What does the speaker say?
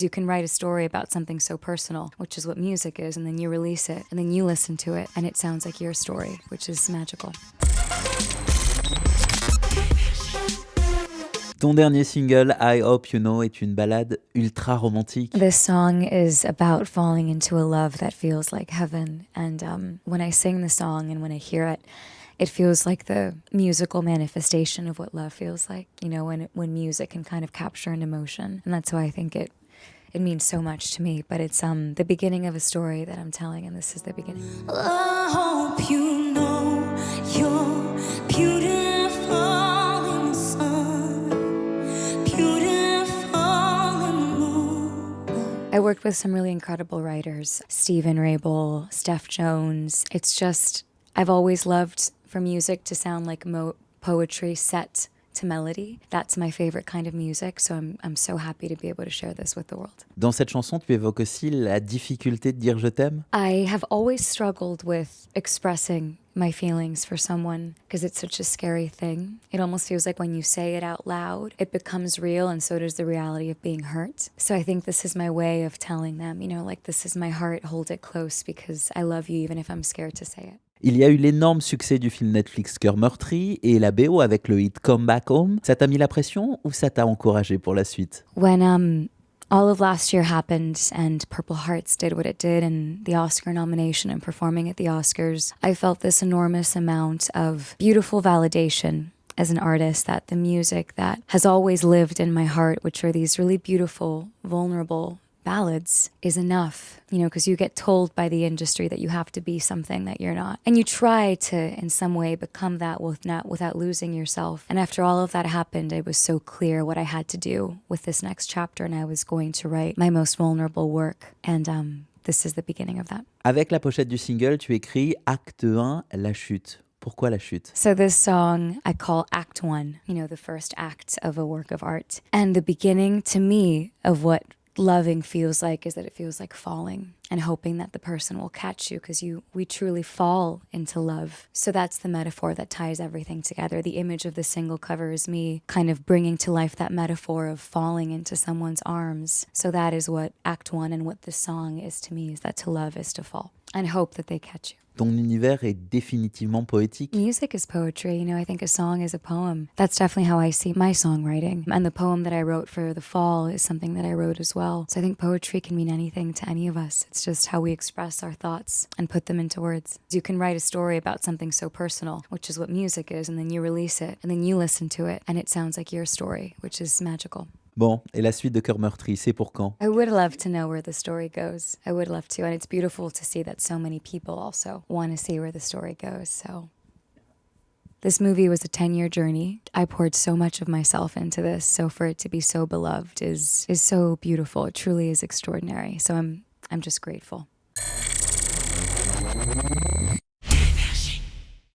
You can write a story about something so personal, which is what music is, and then you release it, and then you listen to it, and it sounds like your story, which is magical. Ton dernier single, I Hope You Know, est une ballade ultra romantique. This song is about falling into a love that feels like heaven, and when I sing the song and when I hear it, it feels like the musical manifestation of what love feels like, you know, when music can kind of capture an emotion. And that's why I think it means so much to me. But it's the beginning of a story that I'm telling, and this is the beginning. I hope you know you're beautiful in the sun, beautiful in the moon. I worked with some really incredible writers, Stephen Rabel, Steph Jones. It's just, I've always loved for music to sound like poetry set to melody. That's my favorite kind of music, so I'm so happy to be able to share this with the world. Dans cette chanson, tu évoques aussi la difficulté de dire je t'aime. I have always struggled with expressing my feelings for someone because it's such a scary thing. It almost feels like when you say it out loud, it becomes real, and so does the reality of being hurt. So I think this is my way of telling them, you know, like, this is my heart, hold it close because I love you even if I'm scared to say it. Il y a eu l'énorme succès du film Netflix Cœurs Meurtris et la BO avec le hit Come Back Home. Ça t'a mis la pression ou ça t'a encouragé pour la suite? When all of last year happened and Purple Hearts did what it did and the Oscar nomination and performing at the Oscars, I felt this enormous amount of beautiful validation as an artist, that the music that has always lived in my heart, which are these really beautiful, vulnerable ballads, is enough, you know, because you get told by the industry that you have to be something that you're not. And you try to, in some way, become that without losing yourself. And after all of that happened, it was so clear what I had to do with this next chapter, and I was going to write my most vulnerable work. And this is the beginning of that. Avec la pochette du single, tu écris Acte 1, la chute. Pourquoi la chute? So this song I call Act 1, you know, the first act of a work of art. And the beginning, to me, of what loving feels like is that it feels like falling and hoping that the person will catch you, because we truly fall into love. So that's the metaphor that ties everything together. The image of the single cover is me kind of bringing to life that metaphor of falling into someone's arms. So that is what Act 1 and what this song is to me, is that to love is to fall and hope that they catch you. Ton univers est définitivement poétique. Music is poetry, you know, I think a song is a poem. That's definitely how I see my songwriting. And the poem that I wrote for the fall is something that I wrote as well. So I think poetry can mean anything to any of us. It's just how we express our thoughts and put them into words. You can write a story about something so personal, which is what music is, and then you release it, and then you listen to it, and it sounds like your story, which is magical. Bon, et la suite de Cœurs Meurtris, c'est pour quand? I would love to know where the story goes. I would love to. And it's beautiful to see that so many people also want to see where the story goes. So this movie was a 10-year journey. I poured so much of myself into this. So for it to be so beloved is so beautiful. It truly is extraordinary. So I'm just grateful.